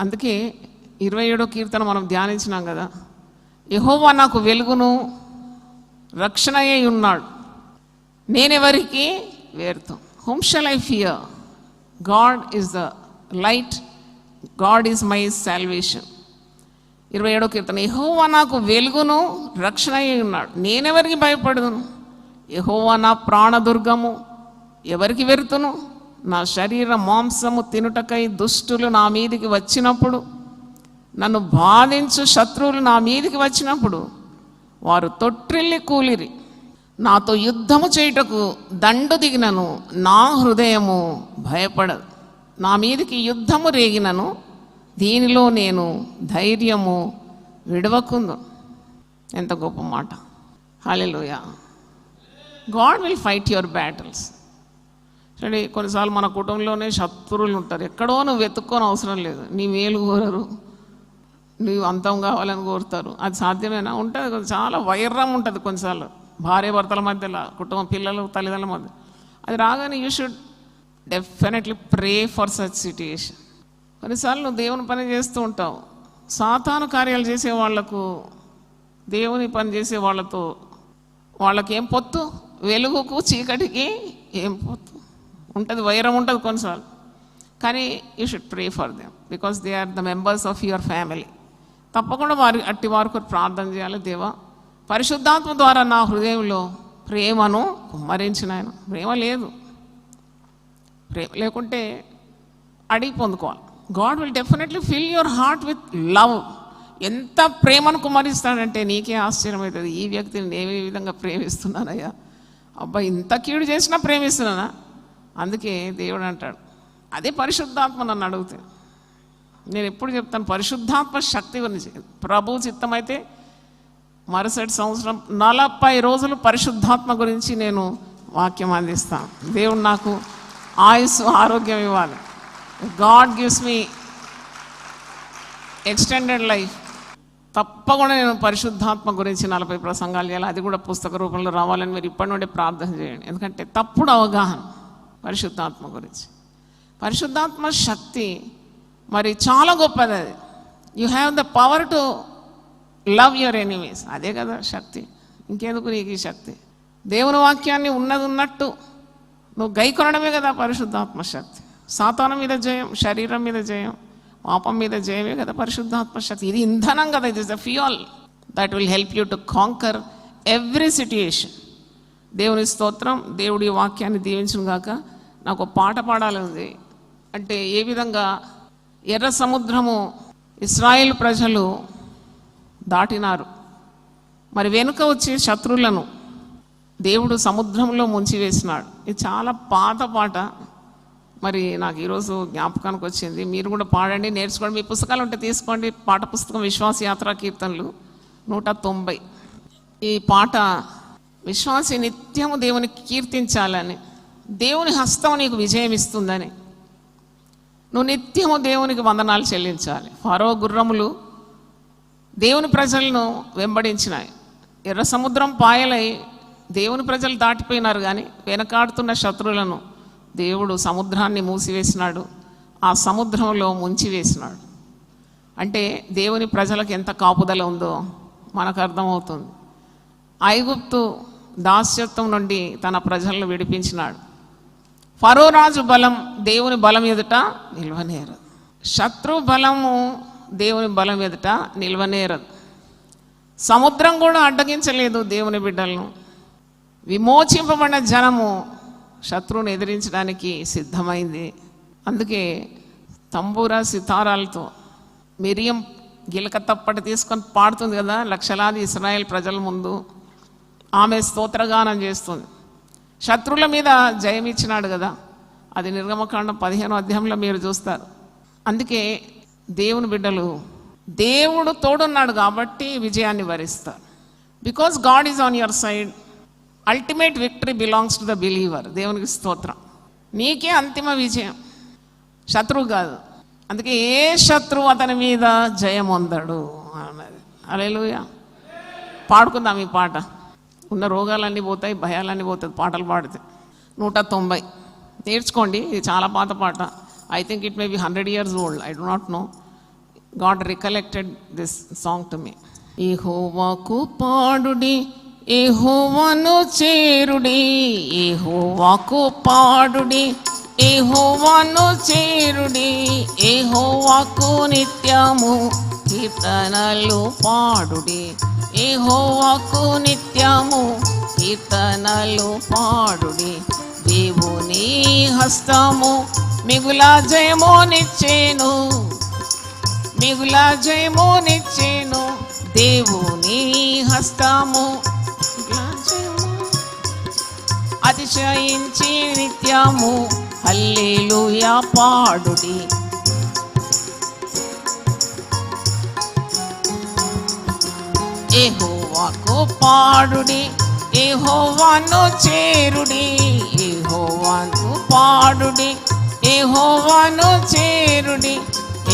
అందుకే 27వ కీర్తన మనం ధ్యానించినాం కదా, యెహోవా నాకు వెలుగును రక్షణయే ఉన్నాడు, నేనెవరికి వేరుతో. Whom shall I fear? God is the light, God is my salvation. 27వ కీర్తన, యెహోవా నాకు వెలుగును రక్షణయే ఉన్నాడు, నేనెవరికి భయపడదును. యెహోవా నా ప్రాణదుర్గము, ఎవరికి వెరుతును. నా శరీర మాంసము తినుటకై దుష్టులు నా మీదికి వచ్చినప్పుడు, నన్ను బాధించు శత్రువులు నా మీదికి వచ్చినప్పుడు, వారు తొట్టిల్లి కూలిరి. నాతో యుద్ధము చేయుటకు దండు దిగినను నా హృదయము భయపడదు. నా మీదికి యుద్ధము రేగినను దీనిలో నేను ధైర్యము విడవకుందు. ఎంత గొప్ప మాట. Hallelujah. God will fight your battles. సరే, కొన్నిసార్లు మన కుటుంబంలోనే శత్రువులు ఉంటారు. ఎక్కడో నువ్వు వెతుక్కొని అవసరం లేదు. నీ మేలు కోరరు, నీవు అంతం కావాలని కోరుతారు. అది సాధ్యమేనా? ఉంటుంది. చాలా వైరం ఉంటుంది కొన్నిసార్లు భార్య భర్తల మధ్యలో, కుటుంబం, పిల్లలు, తల్లిదండ్రుల మధ్య. అది రాగానే you should definitely pray for such situation. కొన్నిసార్లు నువ్వు దేవుని పని చేస్తూ ఉంటావు. సాతాను కార్యాలు చేసే వాళ్లకు, దేవుని పని చేసే వాళ్ళతో వాళ్ళకి ఏం పొత్తు? వెలుగుకు చీకటికి ఏం పొత్తు ఉంటుంది? వైరం ఉంటుంది కొన్నిసార్లు. కానీ you should pray for them because they are the members of your family. తప్పకుండా అట్టి వారికి ప్రార్థన చేయాలి. దేవా, పరిశుద్ధాత్మ ద్వారా నా హృదయంలో ప్రేమను కుమ్మరించిన ఆయన. ప్రేమ లేదు, ప్రేమ లేకుంటే అడిగి పొందుకోవాలి. God will definitely fill your heart with love. ఎంత ప్రేమను కుమ్మరిస్తాడంటే నీకే ఆశ్చర్యం అవుతుంది. ఈ వ్యక్తిని నేను ఏ విధంగా ప్రేమిస్తున్నానయ్యా, అబ్బా ఇంత కీడు చేసినా ప్రేమిస్తున్నానా అందుకే దేవుడు అంటాడు, అదే పరిశుద్ధాత్మ నన్ను అడిగితే నేను ఎప్పుడు చెప్తాను, పరిశుద్ధాత్మ శక్తి గురించి. ప్రభు చిత్తమైతే మరుసటి సంవత్సరం 40 రోజులు పరిశుద్ధాత్మ గురించి నేను వాక్యం అందిస్తాను. దేవుడు నాకు ఆయుస్సు ఆరోగ్యం ఇవ్వాలి. God gives me extended life. తప్పకుండా నేను పరిశుద్ధాత్మ గురించి 40 ప్రసంగాలు చేయాలి. అది కూడా పుస్తక రూపంలో రావాలని మీరు ఇప్పటి నుండి ప్రార్థన చేయండి. ఎందుకంటే తప్పుడు అవగాహన పరిశుద్ధాత్మ గురించి. పరిశుద్ధాత్మ శక్తి మరి చాలా గొప్పది. అది you have the power to love your enemies. అదే కదా శక్తి. ఇంకెందుకు నీకు ఈ శక్తి? దేవుని వాక్యాన్ని ఉన్నది ఉన్నట్టు నువ్వు గైకొనడమే కదా పరిశుద్ధాత్మ శక్తి. సాతాను మీద జయం, శరీరం మీద జయం, పాపం మీద జయమే కదా పరిశుద్ధాత్మ శక్తి. ఇది ఇంధనం కదా. It is the fuel that will help you to conquer every situation. దేవుని స్తోత్రం. దేవుడి వాక్యాన్ని దీవించును గాక. నాకు ఒక పాట పాడాలి ఉంది. అంటే ఏ విధంగా ఎర్ర సముద్రము ఇశ్రాయేలు ప్రజలు దాటినారు, మరి వెనుక వచ్చే శత్రువులను దేవుడు సముద్రంలో ముంచివేసినాడు. ఇది చాలా పాత పాట. మరి నాకు ఈరోజు జ్ఞాపకానికి వచ్చింది. మీరు కూడా పాడండి, నేర్చుకోండి. మీ పుస్తకాలు ఉంటే తీసుకోండి. పాట పుస్తకం విశ్వాస యాత్రా కీర్తనలు 190. ఈ పాట విశ్వాసి నిత్యము దేవుని కీర్తించాలని, దేవుని హస్తం నీకు విజయం ఇస్తుందని, నువ్వు నిత్యము దేవునికి వందనాలు చెల్లించాలి. ఫరో గుర్రములు దేవుని ప్రజలను వెంబడించినాయి. ఎర్ర సముద్రం పాయలై దేవుని ప్రజలు దాటిపోయినారు, కానీ వెనకాడుతున్న శత్రువులను దేవుడు సముద్రాన్ని మూసివేసినాడు, ఆ సముద్రంలో ముంచివేసినాడు. అంటే దేవుని ప్రజలకు ఎంత కాపుదల ఉందో మనకు అర్థమవుతుంది. ఐగుప్తు దాస్యత్వం నుండి తన ప్రజలను విడిపించినాడు. ఫరో రాజు బలం దేవుని బలం ఎదుట నిల్వనేరదు. శత్రు బలము దేవుని బలం ఎదుట నిల్వనేరదు. సముద్రం కూడా అడ్డగించలేదు దేవుని బిడ్డలను. విమోచింపబడిన జనము శత్రువుని ఎదిరించడానికి సిద్ధమైంది. అందుకే తంబూర సితారాలతో మిరియం గిలక తప్పటి తీసుకొని పాడుతుంది కదా లక్షలాది ఇశ్రాయేల్ ప్రజల ముందు. ఆమె స్తోత్రగానం చేస్తుంది. శత్రువుల మీద జయం ఇచ్చినాడు కదా. అది నిర్గమకాండం 15వ అధ్యాయంలో మీరు చూస్తారు. అందుకే దేవుని బిడ్డలు దేవుడు తోడున్నాడు కాబట్టి విజయాన్ని వరిస్తారు. Because God is on your side. Ultimate victory belongs to the believer. దేవునికి స్తోత్రం. నీకే అంతిమ విజయం, శత్రువు కాదు. అందుకే ఏ శత్రువు అతని మీద జయం పొందడు అన్నది. హల్లెలూయా. పాడుకుందాం ఈ పాట. ఉన్న రోగాలన్నీ పోతాయి, భయాలన్నీ పోతాయి పాటలు పాడితే. 190 నేర్చుకోండి. ఇది చాలా పాత పాట. I think it may be 100 years old. I do not know. God recollected this song to me. యెహోవాకు పాడుడి, యెహోవాను చేరుడి, యెహోవాకు పాడుడి, యెహోవాను చేరుడి, యెహోవాకు నిత్యము కీర్తనలు పాడుడి, యెహోవాకు నిత్యము కీర్తనలు పాడుడి. దేవుని హస్తము మిగుల జయమునిచ్చేను, మిగుల జయమునిచ్చేను. దేవుని హస్తము అతిశయించి నిత్యము హల్లెలూయా పాడుడి. యెహోవాకు పాడుడి, యెహోవాను చేరుడి, యెహోవాకు పాడుడి, యెహోవాను చేరుడి,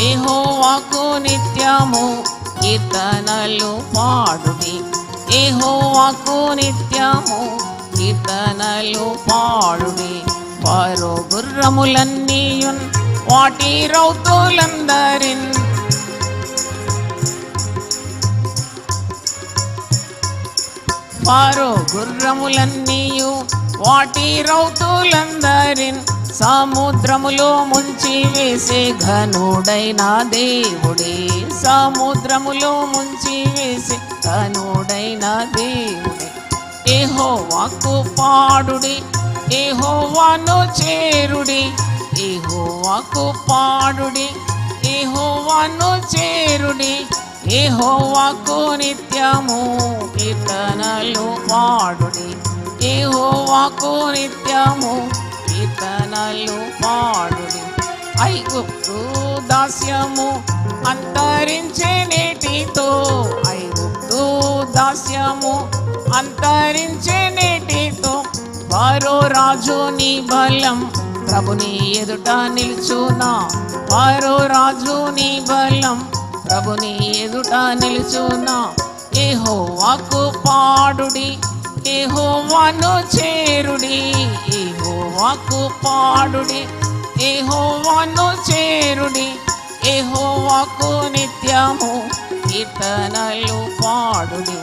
యెహోవాకు నిత్యము కీర్తనలు పాడుడి, యెహోవాకు నిత్యము కీర్తనలు పాడుడి. వారో గుర్రములన్నీయున్ వాటి రౌతులందరిన్, వారో గుర్రములన్నీయు వాటి రౌతులందరిన్ సముద్రములో ముంచి వేసే ఘనుడైన దేవుడే, సముద్రములో ముంచి వేసే ఘనుడైన దేవుడే. యెహోవాకు పాడుడి, యెహోవాను చేరుడి, యెహోవాకు పాడుడి, యెహోవాను చేరుడి, యెహోవాకు నిత్యము కీర్తనలు పాడుడి, యెహోవాకు నిత్యము కీర్తనలు పాడుడి. ఐగుప్తు దాస్యము అంతరించే నేటితో, ఐగుప్తు దాస్యము అంతరించే నేటితో, వారో రాజు నీ బలం ప్రభుని ఎదుట నిల్చునా, వారో రాజు నీ బలం ప్రభుని ఎదుట నిల్చునా. యెహోవాకు పాడుడి, యెహోవాను చేరుడి, యెహోవాకు పాడుడి, యెహోవాను చేరుడి. యెహోవాకు నిత్యము కీర్తనలు పాడుడి,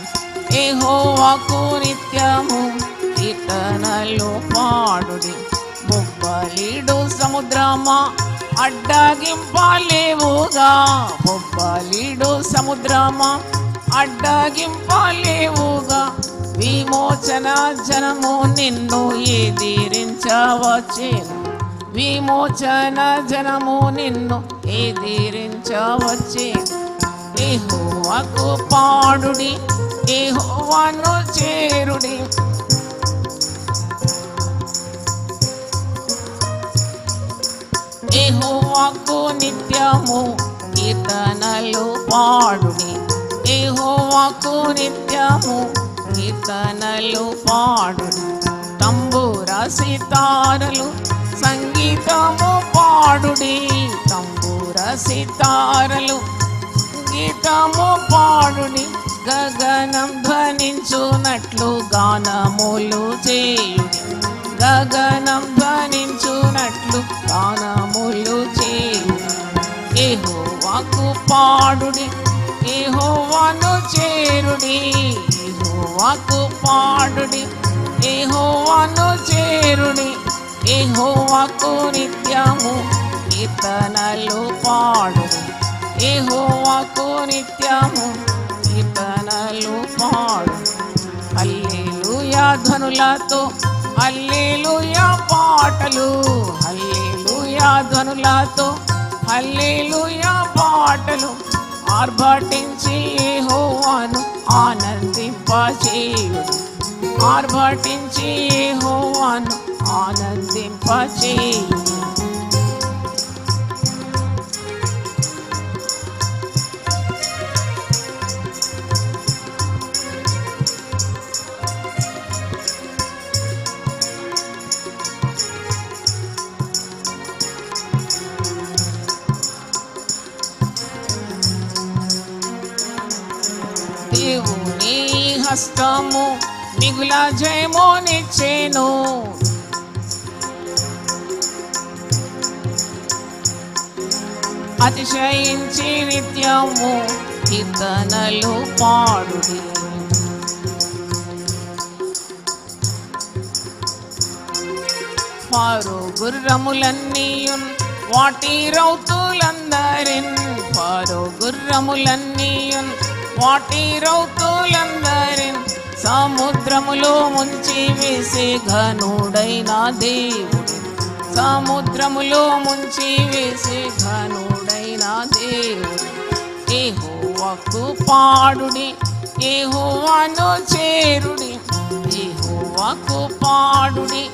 యెహోవాకు నిత్యము కీర్తనలు పాడుడి. బొబ్బలీడు సముద్రమా అడ్డగింపలేవుగా, బొబ్బలీడు సముద్రమా అడ్డగింపలేవుగా. విమోచన జనము నిన్ను ఎదిరించవచ్చేను, విమోచన జనము నిన్ను ఎదిరించవచ్చేను. యెహోవాకు పాడుడి, యెహోవాను చేరుడి. యెహోవాకు నిత్యము కీర్తనలు పాడుడి, యెహోవాకు నిత్యము కీర్తనలు పాడుడి. తంబుర సితారలు సంగీతము పాడుడి, తంబుర సితారలు సంగీతము పాడుడి. గగనం ధ్వనించునట్లు గానములు చేయుడి, గగనం ధ్వనించునట్లు గానములు చేయుడి. యెహోవాకు పాడుడి, యెహోవాను చేరుడి, యెహోవాకు పాడుడి, యెహోవాను చేరుడి. యెహోవాకు నిత్యము కీర్తనలు పాడుడి, యెహోవాకు నిత్యము కీర్తనలు పాడుడి. హల్లెలూయా ధ్వనులతో, హల్లెలూయా పాటలు, హల్లెలూయా ధ్వనులతో, హల్లెలూయా పాటలు. ఆర్భటించి యెహోవాను ఆనందింపచేయుడి, ఆర్భటించి యెహోవాను ఆనందింపచేయుడి. దేవుని హస్తము మిగుల జయమునిచ్చెను, అతిశయించి నిత్యము కీర్తనలు పాడుడి. ఫరో గుర్రములన్నీయున్ వాటి రౌతులందరిన్, ఫరో గుర్రములన్నీయున్ వాటి రౌతులందరిన్, సముద్రములో ముంచి వేసే ఘనుడైన దేవుడి, సముద్రములో ముంచి వేసే ఘనుడైన దేవుడి. యెహోవాకు పాడుడి, యెహోవాను చేరుడి, యెహోవాకు పాడుడి,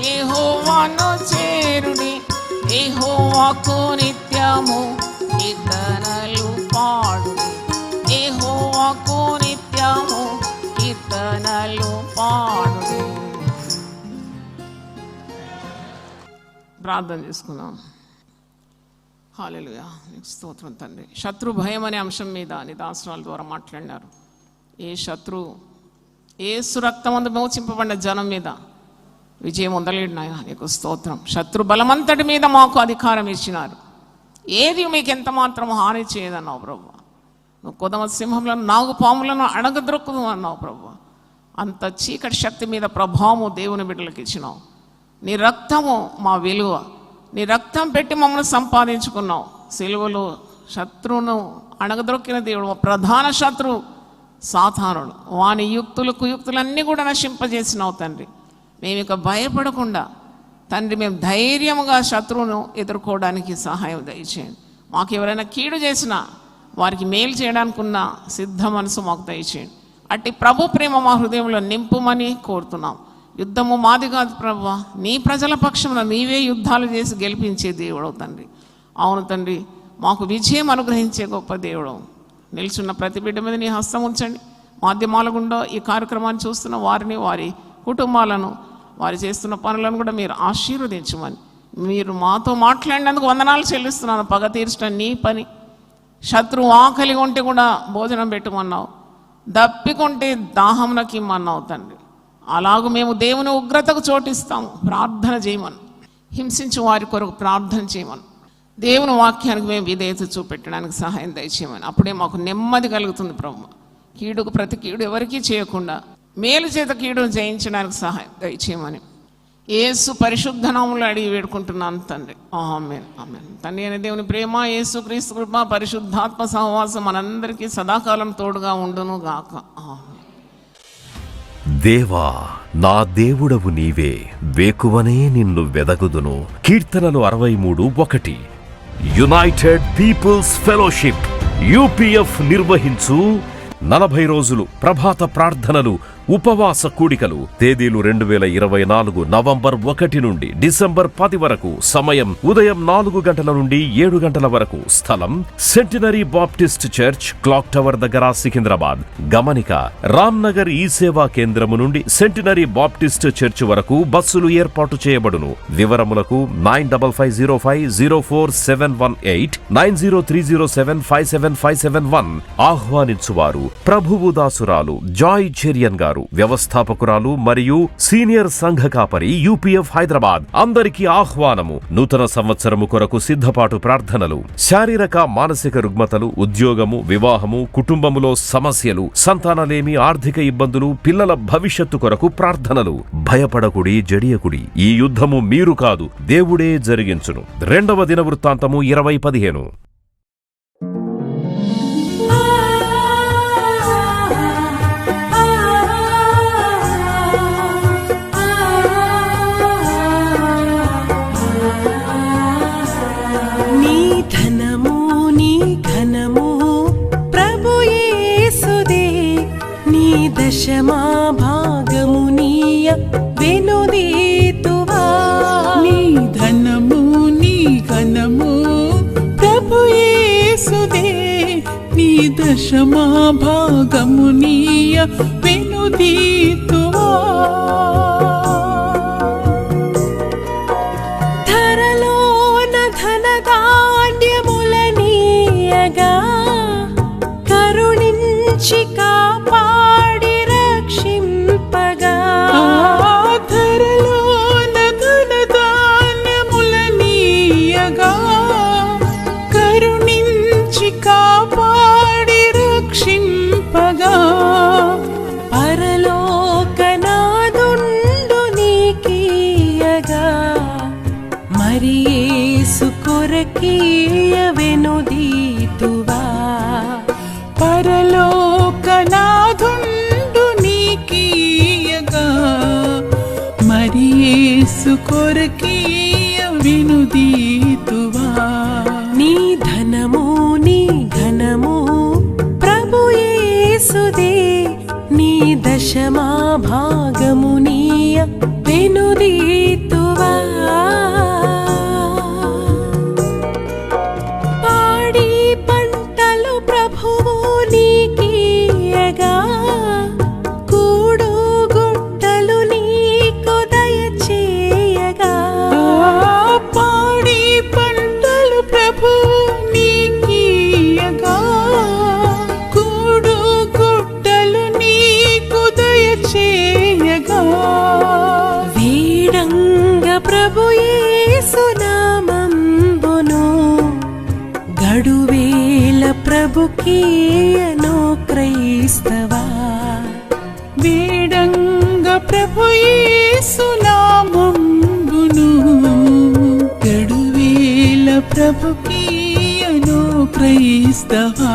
యెహోవాను చేరుడి. యెహోవాకు నిత్యము కీర్తనలు పాడుడి, యెహోవాకు నిత్యము కీర్తనలు పాడుడి. ప్రార్థన చేసుకుందాం. హల్లెలూయా, నీకు స్తోత్రం తండ్రి. శత్రు భయం అనే అంశం మీద నీ దాసురాల ద్వారా మాట్లాడినారు. ఏ శత్రు యేసు రక్తమందు మోచింపబడిన జనం మీద విజయం ఉండలేడినాయా, నీకు స్తోత్రం. శత్రు బలమంతటి మీద మాకు అధికారం ఇచ్చినారు, ఏది మీకు ఎంత మాత్రం హాని చేయదన్నావు ప్రభు. నువ్వు కొదమ సింహంలను నాగుపాములను అణగద్రొక్కుదు అన్నావు ప్రభు. అంత చీకటి శక్తి మీద ప్రభావము దేవుని బిడ్డలకు ఇచ్చినావు. నీ రక్తము మా విలువ, నీ రక్తం పెట్టి మమ్మల్ని సంపాదించుకున్నావు. సిలువలో శత్రువును అణగద్రొక్కిన దేవుడు, ప్రధాన శత్రువు సాతానుడు, వాని యుక్తులు కుయుక్తులన్నీ కూడా నశింపజేసినావు తండ్రి. మేము ఇక భయపడకుండా తండ్రి మేము ధైర్యముగా శత్రువును ఎదుర్కోవడానికి సహాయం దయచేయండి. మాకు ఎవరైనా కీడు చేసినా వారికి మేలు చేయడానికి ఉన్న సిద్ధ మనసు మాకు దయచేయండి. అట్టి ప్రభు ప్రేమ మా హృదయంలో నింపుమని కోరుతున్నాం. యుద్ధము మాది కాదు ప్రభువా, నీ ప్రజల పక్షమున నీవే యుద్ధాలు చేసి గెలిపించే దేవుడవు తండ్రి. అవును తండ్రి, మాకు విజయం అనుగ్రహించే గొప్ప దేవుడు. నిల్చున్న ప్రతి బిడ్డ మీద నీ హస్తం ఉంచండి. మాధ్యమాల గుండా ఈ కార్యక్రమాన్ని చూస్తున్న వారిని, వారి కుటుంబాలను, వారు చేస్తున్న పనులను కూడా మీరు ఆశీర్వదించమని, మీరు మాతో మాట్లాడినందుకు వందనాలు చెల్లిస్తున్నాను. పగ తీర్చడం నీ పని. శత్రువు ఆకలి ఉంటే కూడా భోజనం పెట్టమన్నావు, దప్పికొంటే దాహంనకి ఇమ్మన్నావు తండ్రి. అలాగూ మేము దేవుని ఉగ్రతకు చోటిస్తాము. ప్రార్థన చేయమను, హింసించు వారి కొరకు ప్రార్థన చేయమను. దేవుని వాక్యానికి మేము విధేయత చూపెట్టడానికి సహాయం దయచేయమని. అప్పుడే మాకు నెమ్మది కలుగుతుంది ప్రభు. కీడుకు ప్రతి కీడు ఎవరికీ చేయకుండా మేలు చేత కీడును జయించడానికి సహాయం దయచేయమని యేసు పరిశుద్ధ నామములో అడిగి వేడుకుంటున్నాను తండ్రి. ఆమేన్, ఆమేన్. తండ్రి అయిన దేవుని ప్రేమ, యేసు క్రీస్తు కృప, పరిశుద్ధాత్మ సహవాసం మనందరికీ సదాకాలం తోడుగా ఉండును గాక. ఆమేన్. దేవా, నా దేవుడవు నీవే, వేకువనే నిన్ను వెదకుదును. కీర్తనలు 63:1. యునైటెడ్ పీపుల్స్ ఫెలోషిప్ యూపీఎఫ్ నిర్వహించు 40 రోజులు ప్రభాత ప్రార్థనలు, ఉపవాస కూడికలు. తేదీలు 2024 నవంబర్ 1 నుండి డిసెంబర్ 10 వరకు. సమయం ఉదయం 4 గంటల నుండి 7 గంటల వరకు. స్థలం centenary Baptist church, clock tower దగ్గర, సికింద్రాబాద్. గమనిక: రామ్నగర్ ఈ సేవా కేంద్రము నుండి సెంటినరీ బాప్టిస్ట్ చర్చ్ వరకు బస్సులు ఏర్పాటు చేయబడును. వివరములకు 9505044718 9030757571. ఆహ్వానించువారు ప్రభువు దాసురాలు జాయ్ చెరియన్ గారు, వ్యవస్థాపకురాలు మరియు సీనియర్ సంఘ కాపరి, యూపీఎఫ్ హైదరాబాద్. అందరికీ ఆహ్వానము. నూతన సంవత్సరము కొరకు సిద్ధపాటు ప్రార్థనలు. శారీరక మానసిక రుగ్మతలు, ఉద్యోగము, వివాహము, కుటుంబములో సమస్యలు, సంతానలేమి, ఆర్థిక ఇబ్బందులు, పిల్లల భవిష్యత్తు కొరకు ప్రార్థనలు. భయపడకుడి, జడియకుడి. ఈ యుద్ధము మీరు కాదు, దేవుడే జరిగించును. 2వ దినవృత్తాంతము 20:15. దశమా భాగమునీయ వెనుదీతువా. నీ ధనము నీ ఘనము ప్రభు యేసుదే, నీ దశమా భాగమునీయ వెనుదీతువా. ధరలోన ధనధాన్యములనీయగా కరుణించి కాపాడి రక్షింపగా. ధరలోన ధనధాన్యములనీయగా కరుణించి కాపాడి రక్షింపగా. పరలోకనాదుండు నీకీయగా మరి యేసు కొరకీయ వెనుదీతువా. పరలోకనాథుండు నీకీయగా మరి యేసు కొరకీయ వెనుదీతువా. నీ ధనము నీ ఘనము ప్రభు యేసుదే, నీ దశమా భాగమునీయ వెనుదీతువా. పాడి పంటలు ప్రభువు నీకీయగా కూడు గుట్టలు నీకు దయచేయగా. పాడి పంటలు ప్రభువు నీకీయగా కూడు గుట్టలు నీకు దయచేయగా. వీడంగ ప్రభు యేసు నామంబును గడువేల ప్రభుకీయను క్రైస్తవా. వేడంగ ప్రభు యేసు నామంబును గడువేల ప్రభుకీయను క్రైస్తవా.